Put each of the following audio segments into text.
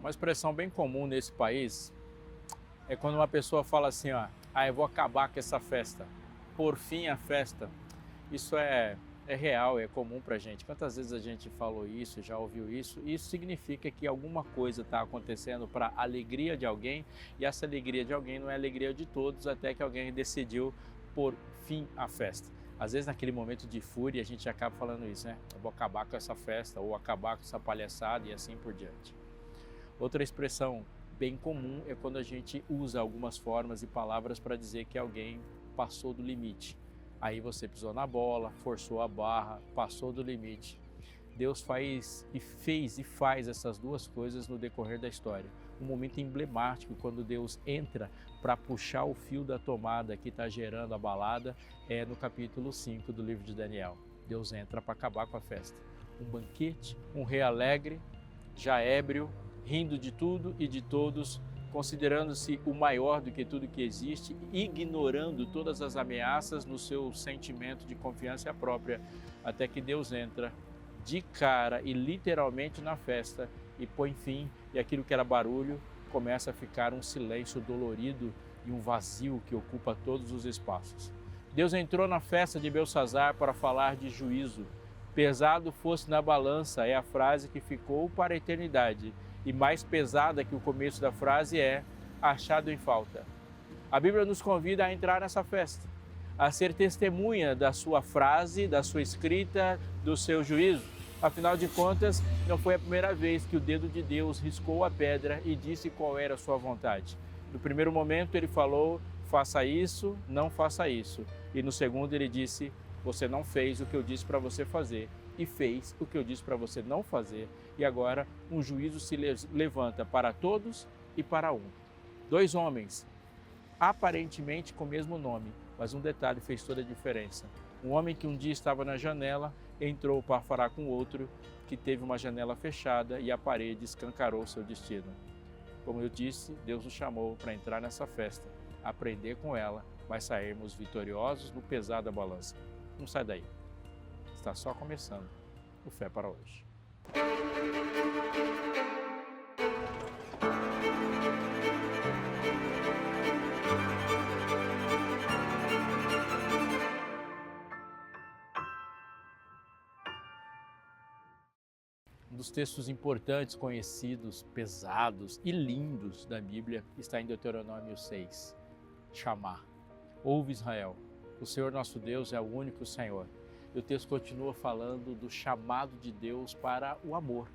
Uma expressão bem comum nesse país é quando uma pessoa fala assim, ó, eu vou acabar com essa festa, por fim a festa. Isso é real, é comum pra gente. Quantas vezes a gente falou isso, já ouviu isso? Isso significa que alguma coisa está acontecendo para a alegria de alguém, e essa alegria de alguém não é a alegria de todos, até que alguém decidiu por fim a festa. Às vezes naquele momento de fúria a gente acaba falando isso, né? Eu vou acabar com essa festa, ou acabar com essa palhaçada e assim por diante. Outra expressão bem comum é quando a gente usa algumas formas e palavras para dizer que alguém passou do limite. Aí você pisou na bola, forçou a barra, passou do limite. Deus fez e faz essas duas coisas no decorrer da história. Um momento emblemático quando Deus entra para puxar o fio da tomada que está gerando a balada é no capítulo 5 do livro de Daniel. Deus entra para acabar com a festa. Um banquete, um rei alegre, já ébrio, rindo de tudo e de todos, considerando-se o maior do que tudo que existe, ignorando todas as ameaças no seu sentimento de confiança própria, até que Deus entra de cara e literalmente na festa e põe fim, e aquilo que era barulho começa a ficar um silêncio dolorido e um vazio que ocupa todos os espaços. Deus entrou na festa de Beltsazar para falar de juízo. Pesado fosse na balança é a frase que ficou para a eternidade, e mais pesada que o começo da frase é achado em falta. A Bíblia nos convida a entrar nessa festa, a ser testemunha da sua frase, da sua escrita, do seu juízo. Afinal de contas, não foi a primeira vez que o dedo de Deus riscou a pedra e disse qual era a sua vontade. No primeiro momento ele falou, faça isso, não faça isso. E no segundo ele disse, você não fez o que eu disse para você fazer e fez o que eu disse para você não fazer. E agora um juízo se levanta para todos e para um. Dois homens, aparentemente com o mesmo nome, mas um detalhe fez toda a diferença. Um homem que um dia estava na janela, entrou para falar com outro que teve uma janela fechada e a parede escancarou seu destino. Como eu disse, Deus nos chamou para entrar nessa festa, aprender com ela, mas sairmos vitoriosos no pesar da balança. Não sai daí. Está só começando o Fé para Hoje. Um dos textos importantes, conhecidos, pesados e lindos da Bíblia está em Deuteronômio 6. Chamar. Ouve Israel, o Senhor nosso Deus é o único Senhor. E o texto continua falando do chamado de Deus para o amor.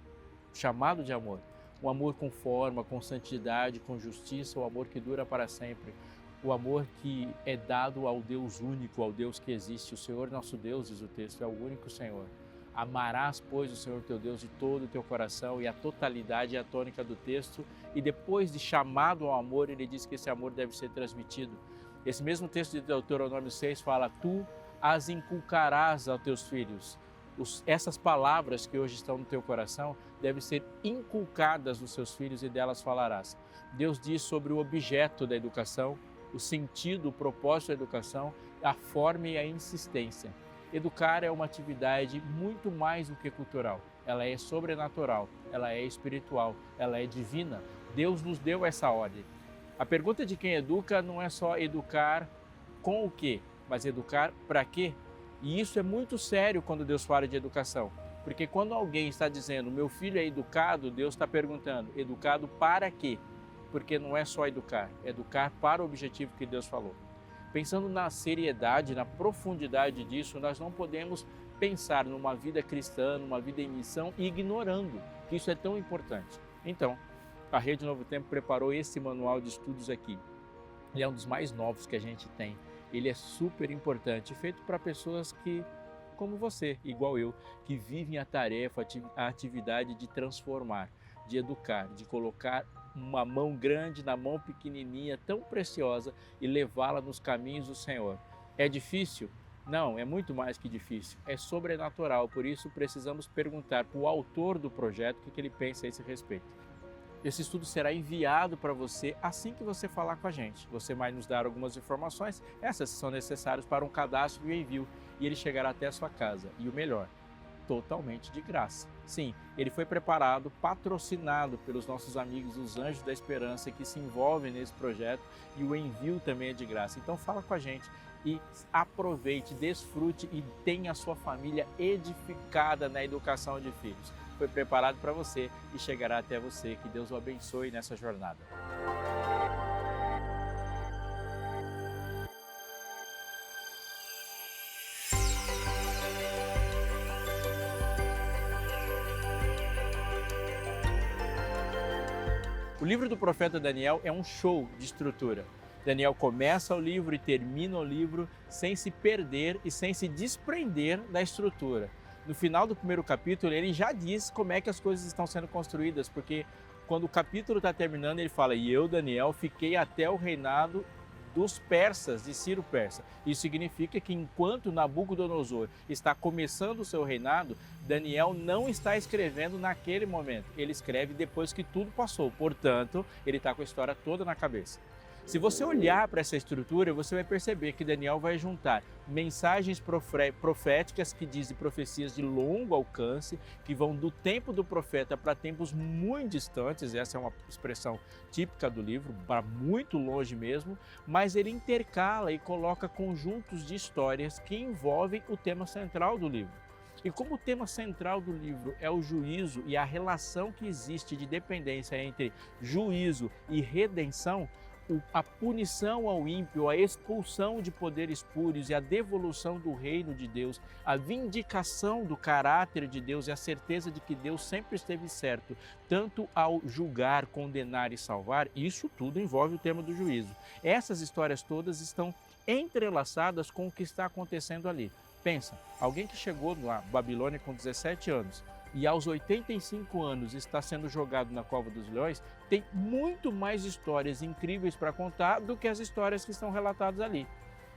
O chamado de amor. Um amor com forma, com santidade, com justiça, o amor que dura para sempre. O amor que é dado ao Deus único, ao Deus que existe. O Senhor nosso Deus, diz o texto, é o único Senhor. Amarás, pois, o Senhor teu Deus de todo o teu coração, e a totalidade é a tônica do texto. E depois de chamado ao amor, ele diz que esse amor deve ser transmitido. Esse mesmo texto de Deuteronômio 6 fala, tu as inculcarás aos teus filhos. Essas palavras que hoje estão no teu coração devem ser inculcadas nos seus filhos e delas falarás. Deus diz sobre o objeto da educação, o sentido, o propósito da educação, a forma e a insistência. Educar é uma atividade muito mais do que cultural. Ela é sobrenatural, ela é espiritual, ela é divina. Deus nos deu essa ordem. A pergunta de quem educa não é só educar com o quê, mas educar para quê? E isso é muito sério quando Deus fala de educação. Porque quando alguém está dizendo, meu filho é educado, Deus está perguntando, educado para quê? Porque não é só educar, é educar para o objetivo que Deus falou. Pensando na seriedade, na profundidade disso, nós não podemos pensar numa vida cristã, numa vida em missão, ignorando que isso é tão importante. Então, a Rede Novo Tempo preparou esse manual de estudos aqui. Ele é um dos mais novos que a gente tem. Ele é super importante, feito para pessoas que, como você, igual eu, que vivem a tarefa, a atividade de transformar, de educar, de colocar uma mão grande na mão pequenininha, tão preciosa, e levá-la nos caminhos do Senhor. É difícil? Não, é muito mais que difícil. É sobrenatural, por isso precisamos perguntar para o autor do projeto o que ele pensa a esse respeito. Esse estudo será enviado para você assim que você falar com a gente. Você vai nos dar algumas informações, essas são necessárias para um cadastro e envio, e ele chegará até a sua casa. E o melhor, totalmente de graça. Sim, ele foi preparado, patrocinado pelos nossos amigos, os Anjos da Esperança, que se envolvem nesse projeto, e o envio também é de graça. Então fala com a gente e aproveite, desfrute e tenha a sua família edificada na educação de filhos. Foi preparado para você e chegará até você. Que Deus o abençoe nessa jornada. O livro do profeta Daniel é um show de estrutura. Daniel começa o livro e termina o livro sem se perder e sem se desprender da estrutura. No final do primeiro capítulo, ele já diz como é que as coisas estão sendo construídas, porque quando o capítulo está terminando, ele fala: e eu, Daniel, fiquei até o reinado dos persas, de Ciro Persa. Isso significa que enquanto Nabucodonosor está começando o seu reinado, Daniel não está escrevendo naquele momento, ele escreve depois que tudo passou, portanto, ele está com a história toda na cabeça. Se você olhar para essa estrutura, você vai perceber que Daniel vai juntar mensagens proféticas que dizem profecias de longo alcance, que vão do tempo do profeta para tempos muito distantes, essa é uma expressão típica do livro, para muito longe mesmo, mas ele intercala e coloca conjuntos de histórias que envolvem o tema central do livro. E como o tema central do livro é o juízo e a relação que existe de dependência entre juízo e redenção, a punição ao ímpio, a expulsão de poderes espúrios e a devolução do reino de Deus, a vindicação do caráter de Deus e a certeza de que Deus sempre esteve certo, tanto ao julgar, condenar e salvar, isso tudo envolve o tema do juízo. Essas histórias todas estão entrelaçadas com o que está acontecendo ali. Pensa, alguém que chegou na Babilônia com 17 anos, e aos 85 anos está sendo jogado na cova dos leões, tem muito mais histórias incríveis para contar do que as histórias que estão relatadas ali.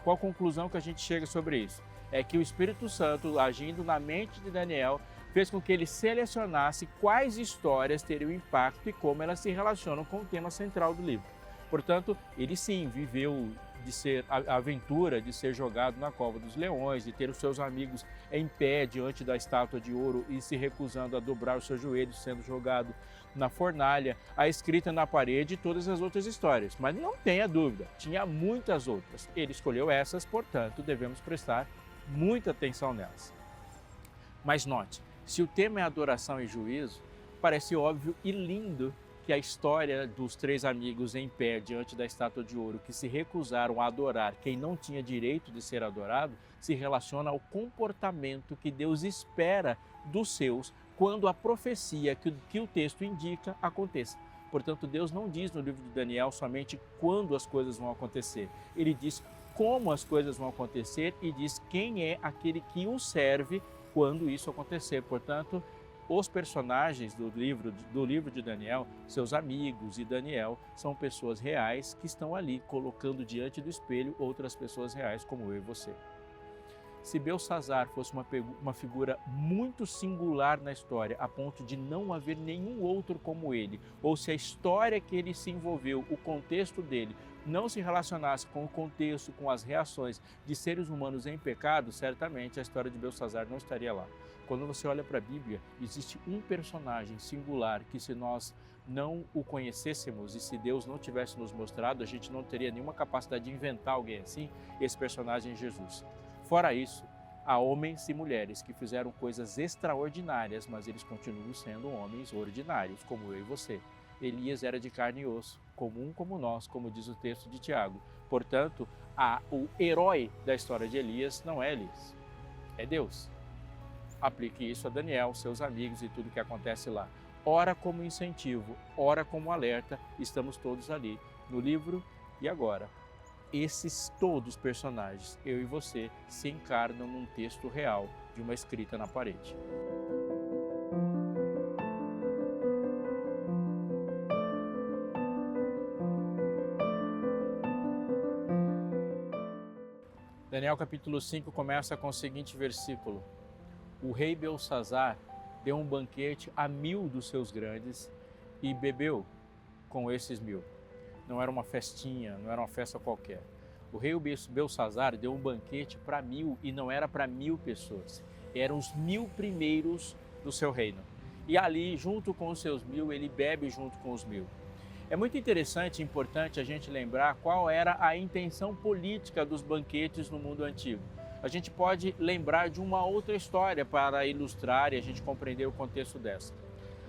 Qual a conclusão que a gente chega sobre isso? É que o Espírito Santo, agindo na mente de Daniel, fez com que ele selecionasse quais histórias teriam impacto e como elas se relacionam com o tema central do livro. Portanto, ele sim viveu de ser a aventura de ser jogado na cova dos leões, de ter os seus amigos em pé diante da estátua de ouro e se recusando a dobrar os seus joelhos, sendo jogado na fornalha, a escrita na parede e todas as outras histórias. Mas não tenha dúvida, tinha muitas outras. Ele escolheu essas, portanto, devemos prestar muita atenção nelas. Mas note, se o tema é adoração e juízo, parece óbvio e lindo que a história dos três amigos em pé diante da estátua de ouro que se recusaram a adorar quem não tinha direito de ser adorado se relaciona ao comportamento que Deus espera dos seus quando a profecia que o texto indica aconteça. Portanto, Deus não diz no livro de Daniel somente quando as coisas vão acontecer, ele diz como as coisas vão acontecer e diz quem é aquele que o serve quando isso acontecer. Portanto, os personagens do livro de Daniel, seus amigos e Daniel, são pessoas reais que estão ali colocando diante do espelho outras pessoas reais como eu e você. Se Belsassar fosse uma figura muito singular na história, a ponto de não haver nenhum outro como ele, ou se a história que ele se envolveu, o contexto dele, não se relacionasse com o contexto, com as reações de seres humanos em pecado, certamente a história de Belsassar não estaria lá. Quando você olha para a Bíblia, existe um personagem singular que, se nós não o conhecêssemos e se Deus não tivesse nos mostrado, a gente não teria nenhuma capacidade de inventar alguém assim. Esse personagem é Jesus. Fora isso, há homens e mulheres que fizeram coisas extraordinárias, mas eles continuam sendo homens ordinários, como eu e você. Elias era de carne e osso, comum como nós, como diz o texto de Tiago. Portanto, o herói da história de Elias não é Elias, é Deus. Aplique isso a Daniel, seus amigos e tudo que acontece lá. Ora como incentivo, ora como alerta, estamos todos ali no livro e agora. Esses todos personagens, eu e você, se encarnam num texto real de uma escrita na parede. Daniel capítulo 5 começa com o seguinte versículo: o rei Belsassar deu um banquete a 1000 dos seus grandes e bebeu com esses 1000. Não era uma festinha, não era uma festa qualquer. O rei Belsassar deu um banquete para 1000 e não era para 1000 pessoas. eram os 1000 primeiros do seu reino. E ali, junto com os seus 1000, ele bebe junto com os 1000. É muito interessante e importante a gente lembrar qual era a intenção política dos banquetes no mundo antigo. A gente pode lembrar de uma outra história para ilustrar e a gente compreender o contexto dessa.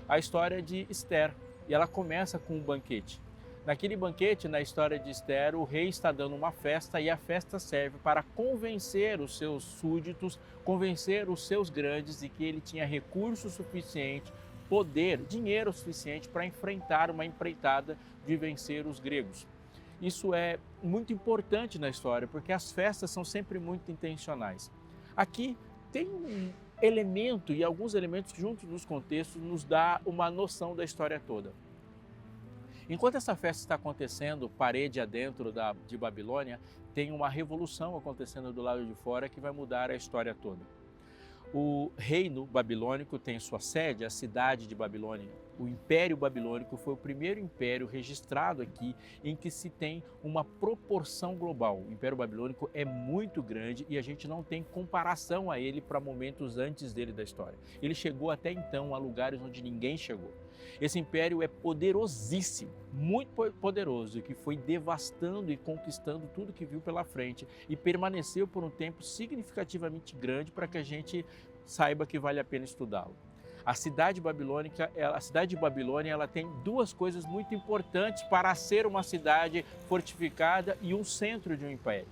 A história de Esther, e ela começa com um banquete. Naquele banquete, na história de Esther, o rei está dando uma festa e a festa serve para convencer os seus súditos, convencer os seus grandes de que ele tinha recurso suficiente, poder, dinheiro suficiente para enfrentar uma empreitada de vencer os gregos. Isso é muito importante na história, porque as festas são sempre muito intencionais. Aqui tem um elemento e alguns elementos juntos dos contextos nos dá uma noção da história toda. Enquanto essa festa está acontecendo, parede adentro de Babilônia, tem uma revolução acontecendo do lado de fora que vai mudar a história toda. O reino babilônico tem sua sede, a cidade de Babilônia. O Império Babilônico foi o primeiro império registrado aqui em que se tem uma proporção global. O Império Babilônico é muito grande e a gente não tem comparação a ele para momentos antes dele da história. Ele chegou até então a lugares onde ninguém chegou. Esse império é poderosíssimo, muito poderoso, que foi devastando e conquistando tudo que viu pela frente e permaneceu por um tempo significativamente grande para que a gente saiba que vale a pena estudá-lo. A cidade de Babilônia, ela tem duas coisas muito importantes para ser uma cidade fortificada e um centro de um império.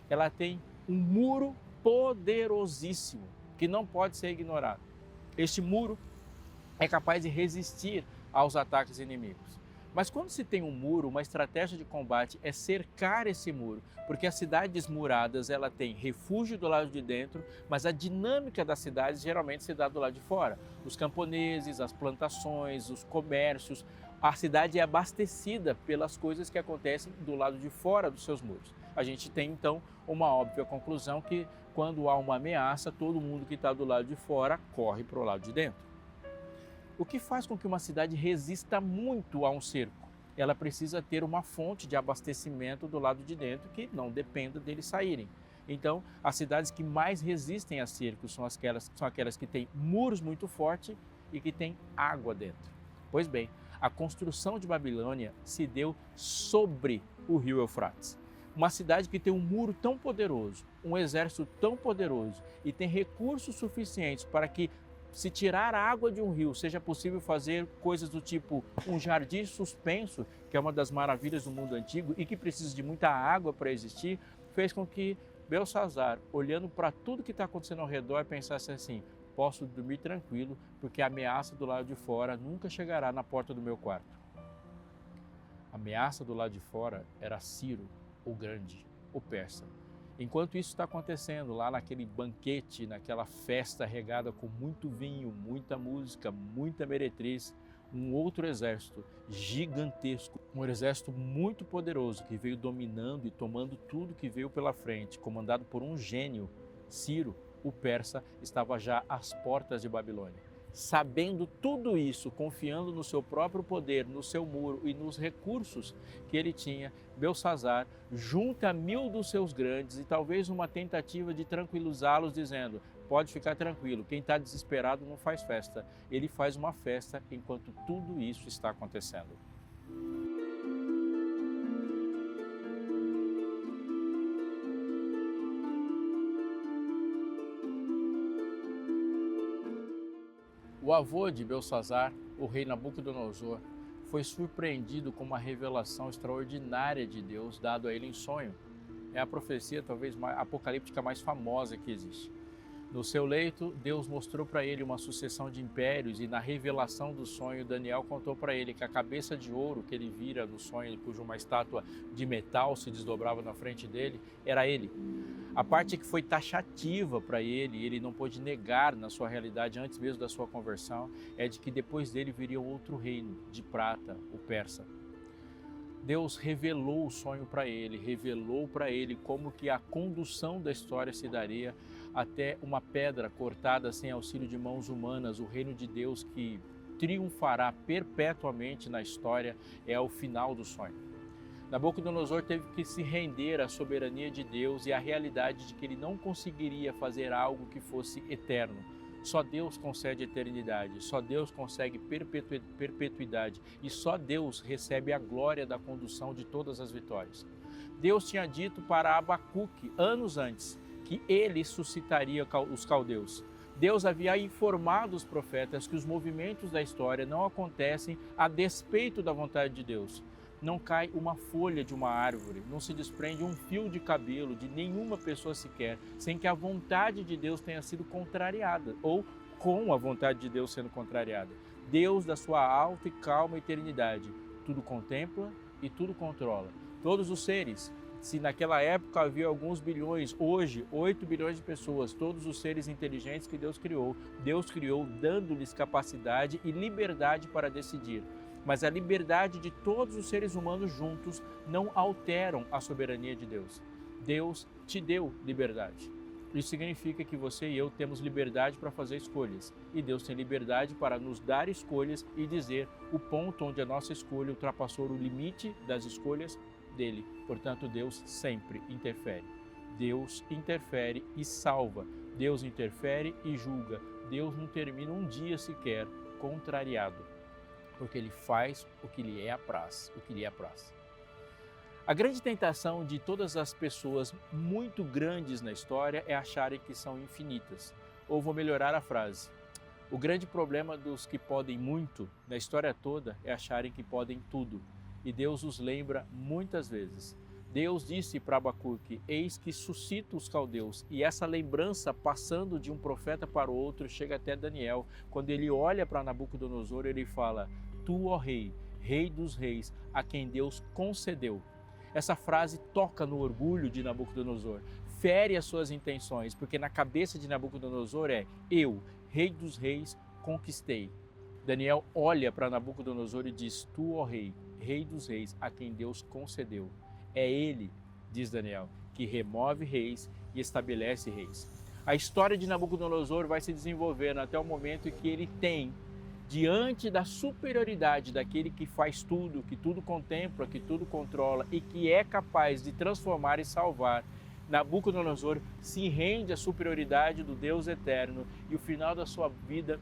Ela tem um muro poderosíssimo que não pode ser ignorado. Este muro é capaz de resistir aos ataques inimigos. Mas quando se tem um muro, uma estratégia de combate é cercar esse muro, porque as cidades muradas ela tem refúgio do lado de dentro, mas a dinâmica das cidades geralmente se dá do lado de fora. Os camponeses, as plantações, os comércios, a cidade é abastecida pelas coisas que acontecem do lado de fora dos seus muros. A gente tem então uma óbvia conclusão que quando há uma ameaça, todo mundo que está do lado de fora corre para o lado de dentro. O que faz com que uma cidade resista muito a um cerco? Ela precisa ter uma fonte de abastecimento do lado de dentro que não dependa deles saírem. Então, as cidades que mais resistem a cercos são aquelas que têm muros muito fortes e que têm água dentro. Pois bem, a construção de Babilônia se deu sobre o rio Eufrates. Uma cidade que tem um muro tão poderoso, um exército tão poderoso e tem recursos suficientes para que, se tirar a água de um rio, seja possível fazer coisas do tipo um jardim suspenso, que é uma das maravilhas do mundo antigo e que precisa de muita água para existir, fez com que Belsazar, olhando para tudo que está acontecendo ao redor, pensasse assim: posso dormir tranquilo, porque a ameaça do lado de fora nunca chegará na porta do meu quarto. A ameaça do lado de fora era Ciro, o Grande, o persa. Enquanto isso está acontecendo lá naquele banquete, naquela festa regada com muito vinho, muita música, muita meretriz, um outro exército gigantesco, um exército muito poderoso que veio dominando e tomando tudo que veio pela frente, comandado por um gênio, Ciro, o persa, estava já às portas de Babilônia. Sabendo tudo isso, confiando no seu próprio poder, no seu muro e nos recursos que ele tinha, Belsazar junta 1000 dos seus grandes e talvez uma tentativa de tranquilizá-los, dizendo: pode ficar tranquilo, quem está desesperado não faz festa. Ele faz uma festa enquanto tudo isso está acontecendo. O avô de Belsazar, o rei Nabucodonosor, foi surpreendido com uma revelação extraordinária de Deus dado a ele em sonho. É a profecia talvez apocalíptica mais famosa que existe. No seu leito, Deus mostrou para ele uma sucessão de impérios e na revelação do sonho, Daniel contou para ele que a cabeça de ouro que ele vira no sonho, cuja uma estátua de metal se desdobrava na frente dele, era ele. A parte que foi taxativa para ele, ele não pôde negar na sua realidade antes mesmo da sua conversão, é de que depois dele viria outro reino de prata, o persa. Deus revelou o sonho para ele, revelou para ele como que a condução da história se daria até uma pedra cortada sem auxílio de mãos humanas, o reino de Deus que triunfará perpetuamente na história é o final do sonho. Nabucodonosor teve que se render à soberania de Deus e à realidade de que ele não conseguiria fazer algo que fosse eterno. Só Deus concede eternidade, só Deus consegue perpetuidade e só Deus recebe a glória da condução de todas as vitórias. Deus tinha dito para Abacuque, anos antes, que ele suscitaria os caldeus. Deus havia informado os profetas que os movimentos da história não acontecem a despeito da vontade de Deus. Não cai uma folha de uma árvore, não se desprende um fio de cabelo de nenhuma pessoa sequer, sem que a vontade de Deus tenha sido contrariada, ou com a vontade de Deus sendo contrariada. Deus, da sua alta e calma eternidade, tudo contempla e tudo controla. Todos os seres, se naquela época havia alguns bilhões, hoje 8 bilhões de pessoas, todos os seres inteligentes que Deus criou dando-lhes capacidade e liberdade para decidir. Mas a liberdade de todos os seres humanos juntos não alteram a soberania de Deus. Deus te deu liberdade. Isso significa que você e eu temos liberdade para fazer escolhas. E Deus tem liberdade para nos dar escolhas e dizer o ponto onde a nossa escolha ultrapassou o limite das escolhas dele. Portanto, Deus sempre interfere. Deus interfere e salva. Deus interfere e julga. Deus não termina um dia sequer contrariado, porque ele faz o que lhe apraz, A grande tentação de todas as pessoas muito grandes na história é acharem que são infinitas. Ou vou melhorar a frase. O grande problema dos que podem muito na história toda é acharem que podem tudo. E Deus os lembra muitas vezes. Deus disse para Abacuque, eis que suscito os caldeus. E essa lembrança, passando de um profeta para o outro, chega até Daniel. Quando ele olha para Nabucodonosor, ele fala, tu, ó rei, rei dos reis, a quem Deus concedeu. Essa frase toca no orgulho de Nabucodonosor, fere as suas intenções, porque na cabeça de Nabucodonosor é, eu, rei dos reis, conquistei. Daniel olha para Nabucodonosor e diz, tu, ó rei, rei dos reis, a quem Deus concedeu. É ele, diz Daniel, que remove reis e estabelece reis. A história de Nabucodonosor vai se desenvolvendo até o momento em que ele tem, diante da superioridade daquele que faz tudo, que tudo contempla, que tudo controla e que é capaz de transformar e salvar, Nabucodonosor se rende à superioridade do Deus eterno e o final da sua vida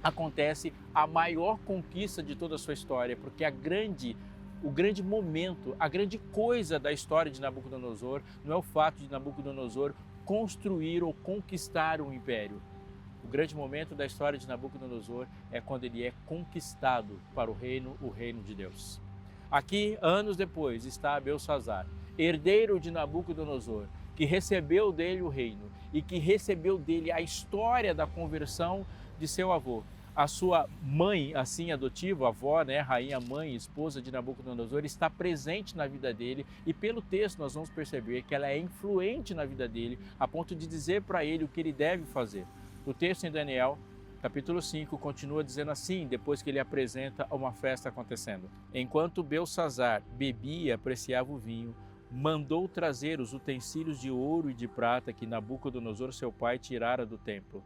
acontece a maior conquista de toda a sua história, porque o grande momento, a grande coisa da história de Nabucodonosor não é o fato de Nabucodonosor construir ou conquistar um império. O grande momento da história de Nabucodonosor é quando ele é conquistado para o reino de Deus. Aqui, anos depois, está Belsazzar, herdeiro de Nabucodonosor, que recebeu dele o reino e que recebeu dele a história da conversão de seu avô. A sua mãe, assim adotiva, a avó, rainha mãe, esposa de Nabucodonosor, está presente na vida dele e pelo texto nós vamos perceber que ela é influente na vida dele a ponto de dizer para ele o que ele deve fazer. O texto em Daniel, capítulo 5, continua dizendo assim, depois que ele apresenta uma festa acontecendo. Enquanto Belsazzar bebia e apreciava o vinho, mandou trazer os utensílios de ouro e de prata que Nabucodonosor, seu pai, tirara do templo,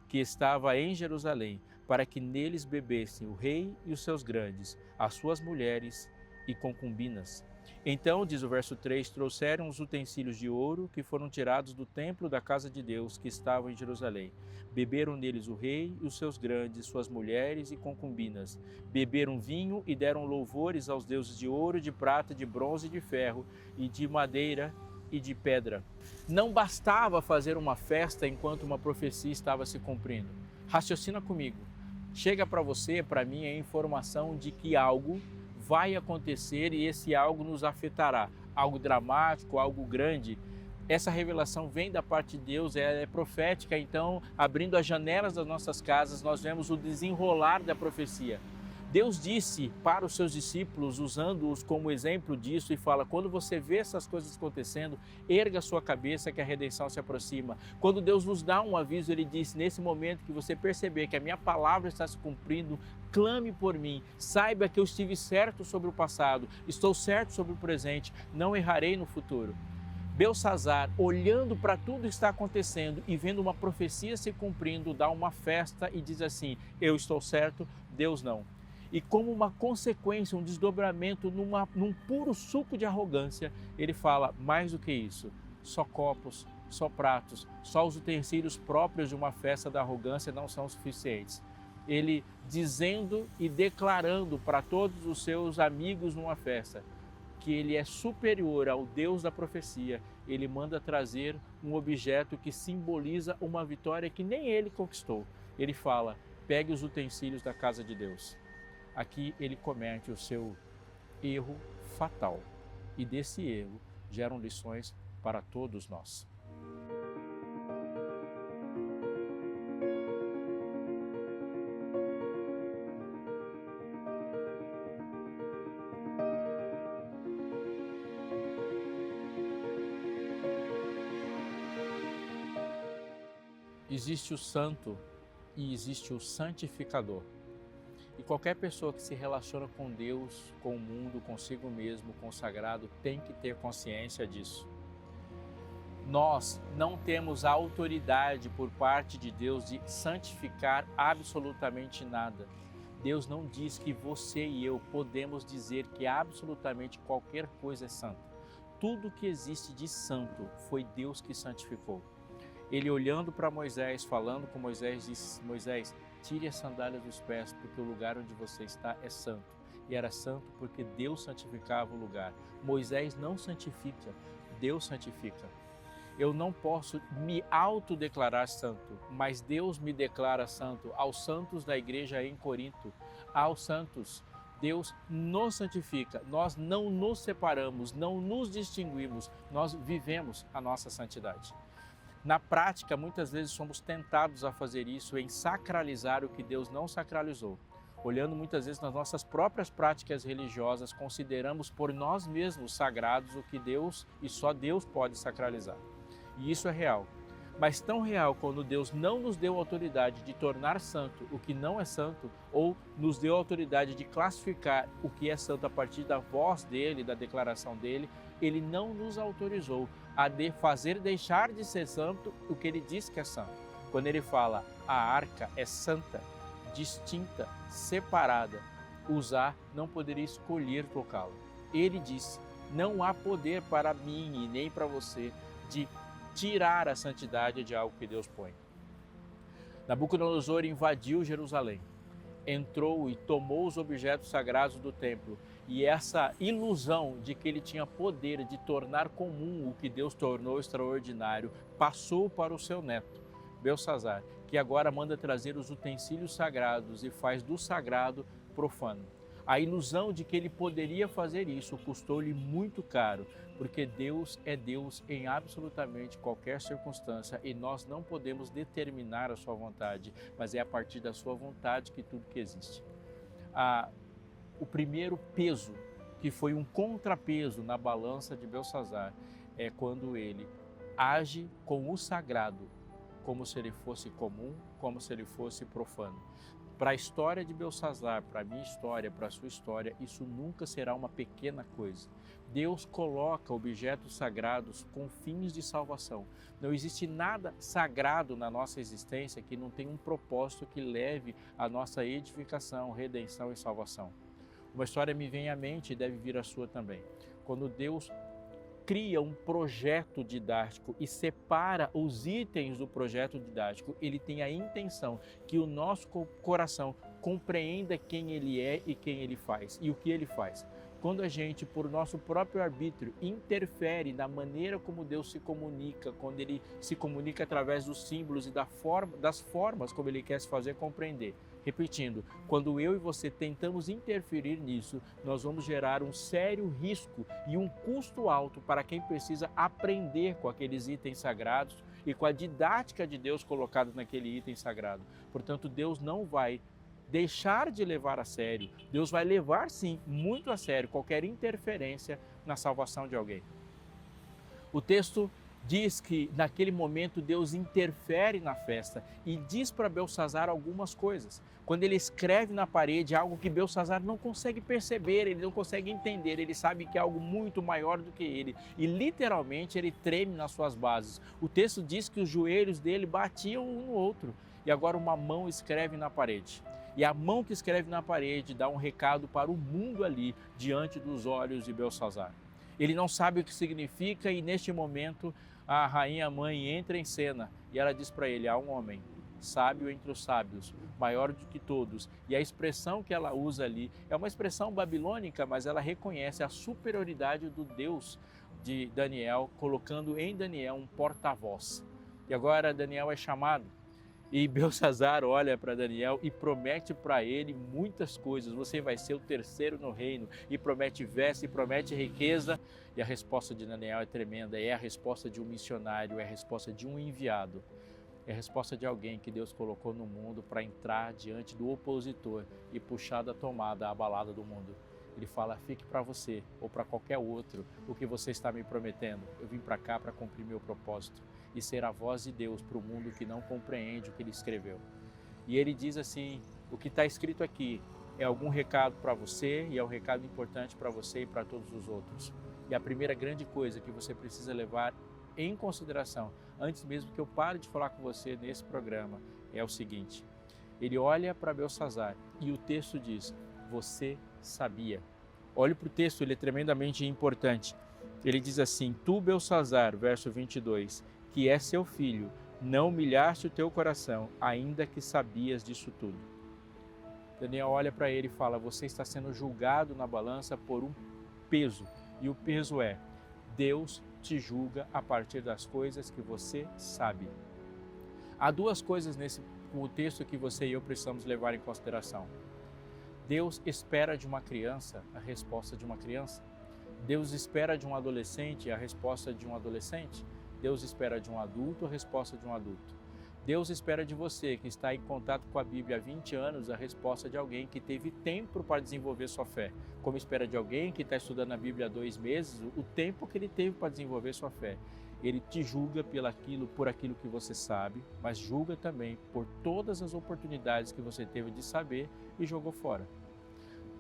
que estava em Jerusalém, para que neles bebessem o rei e os seus grandes, as suas mulheres e concubinas. Então, diz o verso 3, trouxeram os utensílios de ouro que foram tirados do templo da casa de Deus que estava em Jerusalém. Beberam neles o rei e os seus grandes, suas mulheres e concubinas. Beberam vinho e deram louvores aos deuses de ouro, de prata, de bronze e de ferro, e de madeira e de pedra. Não bastava fazer uma festa enquanto uma profecia estava se cumprindo. Raciocina comigo. Chega para você, para mim, a informação de que algo vai acontecer e esse algo nos afetará. Algo dramático, algo grande. Essa revelação vem da parte de Deus, ela é profética, então, abrindo as janelas das nossas casas, nós vemos o desenrolar da profecia. Deus disse para os seus discípulos, usando-os como exemplo disso, e fala, quando você vê essas coisas acontecendo, erga a sua cabeça que a redenção se aproxima. Quando Deus nos dá um aviso, Ele disse, nesse momento que você perceber que a minha palavra está se cumprindo, clame por mim, saiba que eu estive certo sobre o passado, estou certo sobre o presente, não errarei no futuro. Belsazzar, olhando para tudo que está acontecendo e vendo uma profecia se cumprindo, dá uma festa e diz assim, eu estou certo, Deus não. E como uma consequência, um desdobramento num puro suco de arrogância, ele fala mais do que isso: só copos, só pratos, só os utensílios próprios de uma festa da arrogância não são suficientes. Ele dizendo e declarando para todos os seus amigos numa festa que ele é superior ao Deus da profecia, ele manda trazer um objeto que simboliza uma vitória que nem ele conquistou. Ele fala: pegue os utensílios da casa de Deus. Aqui ele comete o seu erro fatal e desse erro geram lições para todos nós. Existe o santo e existe o santificador. E qualquer pessoa que se relaciona com Deus, com o mundo, consigo mesmo, com o sagrado, tem que ter consciência disso. Nós não temos a autoridade por parte de Deus de santificar absolutamente nada. Deus não diz que você e eu podemos dizer que absolutamente qualquer coisa é santa. Tudo que existe de santo foi Deus que santificou. Ele olhando para Moisés, falando com Moisés, disse: Moisés, tire as sandálias dos pés, porque o lugar onde você está é santo. E era santo porque Deus santificava o lugar. Moisés não santifica, Deus santifica. Eu não posso me autodeclarar santo, mas Deus me declara santo. Aos santos da igreja em Corinto, aos santos, Deus nos santifica. Nós não nos separamos, não nos distinguimos, nós vivemos a nossa santidade. Na prática, muitas vezes somos tentados a fazer isso, em sacralizar o que Deus não sacralizou. Olhando muitas vezes nas nossas próprias práticas religiosas, consideramos por nós mesmos sagrados o que Deus e só Deus pode sacralizar. E isso é real. Mas tão real quando Deus não nos deu autoridade de tornar santo o que não é santo, ou nos deu autoridade de classificar o que é santo a partir da voz dele, da declaração dele, ele não nos autorizou a fazer deixar de ser santo o que ele diz que é santo. Quando ele fala: a arca é santa, distinta, separada, Uzá não poderia escolher tocá-la. Ele disse: não há poder para mim e nem para você de tirar a santidade de algo que Deus põe. Nabucodonosor invadiu Jerusalém, entrou e tomou os objetos sagrados do templo, e essa ilusão de que ele tinha poder de tornar comum o que Deus tornou extraordinário passou para o seu neto, Belsazzar, que agora manda trazer os utensílios sagrados e faz do sagrado profano. A ilusão de que ele poderia fazer isso custou-lhe muito caro, porque Deus é Deus em absolutamente qualquer circunstância e nós não podemos determinar a sua vontade, mas é a partir da sua vontade que tudo que existe. O primeiro peso, que foi um contrapeso na balança de Belsazzar, é quando ele age com o sagrado, como se ele fosse comum, como se ele fosse profano. Para a história de Belsazzar, para a minha história, para a sua história, isso nunca será uma pequena coisa. Deus coloca objetos sagrados com fins de salvação. Não existe nada sagrado na nossa existência que não tenha um propósito que leve à nossa edificação, redenção e salvação. Uma história me vem à mente e deve vir à sua também. Quando Deus cria um projeto didático e separa os itens do projeto didático, ele tem a intenção que o nosso coração compreenda quem ele é e quem ele faz e o que ele faz. Quando a gente, por nosso próprio arbítrio, interfere na maneira como Deus se comunica, quando ele se comunica através dos símbolos e das formas como ele quer se fazer compreender. Repetindo, quando eu e você tentamos interferir nisso, nós vamos gerar um sério risco e um custo alto para quem precisa aprender com aqueles itens sagrados e com a didática de Deus colocada naquele item sagrado. Portanto, Deus não vai deixar de levar a sério, Deus vai levar sim, muito a sério, qualquer interferência na salvação de alguém. O texto diz que naquele momento Deus interfere na festa e diz para Belsazzar algumas coisas. Quando ele escreve na parede algo que Belsazzar não consegue perceber, ele não consegue entender, ele sabe que é algo muito maior do que ele e literalmente ele treme nas suas bases. O texto diz que os joelhos dele batiam um no outro e agora uma mão escreve na parede. E a mão que escreve na parede dá um recado para o mundo ali, diante dos olhos de Beltsazar. Ele não sabe o que significa e neste momento a rainha mãe entra em cena e ela diz para ele: há um homem sábio entre os sábios, maior do que todos. E a expressão que ela usa ali é uma expressão babilônica, mas ela reconhece a superioridade do Deus de Daniel, colocando em Daniel um porta-voz. E agora Daniel é chamado e Beltsazar olha para Daniel e promete para ele muitas coisas. Você vai ser o terceiro no reino, e promete vestes, e promete riqueza. E a resposta de Daniel é tremenda, é a resposta de um missionário, é a resposta de um enviado. É a resposta de alguém que Deus colocou no mundo para entrar diante do opositor e puxar da tomada a balada do mundo. Ele fala: fique para você ou para qualquer outro o que você está me prometendo. Eu vim para cá para cumprir meu propósito e ser a voz de Deus para o mundo que não compreende o que ele escreveu. E ele diz assim: o que está escrito aqui é algum recado para você e é um recado importante para você e para todos os outros. E a primeira grande coisa que você precisa levar em consideração, antes mesmo que eu pare de falar com você nesse programa, é o seguinte: ele olha para Beltsazar e o texto diz: você sabia. Olhe para o texto, ele é tremendamente importante. Ele diz assim: tu, Beltsazar, verso 22, que é seu filho, não humilhaste o teu coração, ainda que sabias disso tudo. Daniel olha para ele e fala: você está sendo julgado na balança por um peso, e o peso é: Deus te julga a partir das coisas que você sabe. Há duas coisas nesse texto que você e eu precisamos levar em consideração. Deus espera de uma criança a resposta de uma criança. Deus espera de um adolescente a resposta de um adolescente. Deus espera de um adulto a resposta de um adulto. Deus espera de você, que está em contato com a Bíblia há 20 anos, a resposta de alguém que teve tempo para desenvolver sua fé. Como espera de alguém que está estudando a Bíblia há 2 meses, o tempo que ele teve para desenvolver sua fé. Ele te julga por aquilo que você sabe, mas julga também por todas as oportunidades que você teve de saber e jogou fora.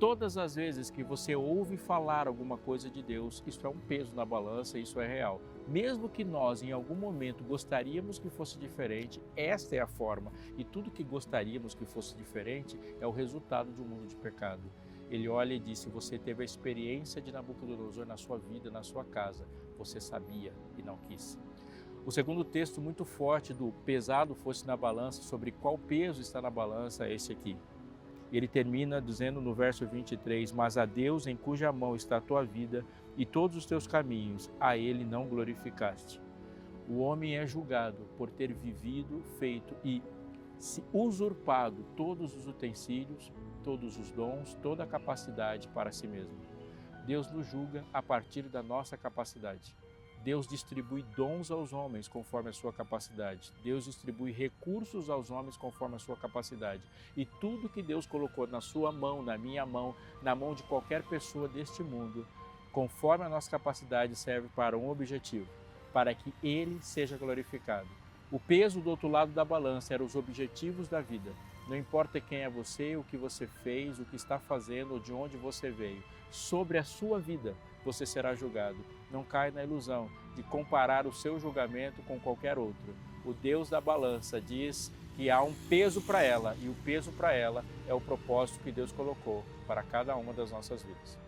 Todas as vezes que você ouve falar alguma coisa de Deus, isso é um peso na balança, isso é real. Mesmo que nós, em algum momento, gostaríamos que fosse diferente, esta é a forma. E tudo que gostaríamos que fosse diferente é o resultado de um mundo de pecado. Ele olha e diz: se você teve a experiência de Nabucodonosor na sua vida, na sua casa, você sabia e não quis. O segundo texto muito forte do pesado fosse na balança, sobre qual peso está na balança, é esse aqui. Ele termina dizendo no verso 23, mas a Deus em cuja mão está a tua vida e todos os teus caminhos, a ele não glorificaste. O homem é julgado por ter vivido, feito e se usurpado todos os utensílios, todos os dons, toda a capacidade para si mesmo. Deus nos julga a partir da nossa capacidade. Deus distribui dons aos homens conforme a sua capacidade. Deus distribui recursos aos homens conforme a sua capacidade. E tudo que Deus colocou na sua mão, na minha mão, na mão de qualquer pessoa deste mundo, conforme a nossa capacidade, serve para um objetivo: para que Ele seja glorificado. O peso do outro lado da balança eram os objetivos da vida. Não importa quem é você, o que você fez, o que está fazendo ou de onde você veio. Sobre a sua vida, você será julgado. Não caia na ilusão de comparar o seu julgamento com qualquer outro. O Deus da balança diz que há um peso para ela, e o peso para ela é o propósito que Deus colocou para cada uma das nossas vidas.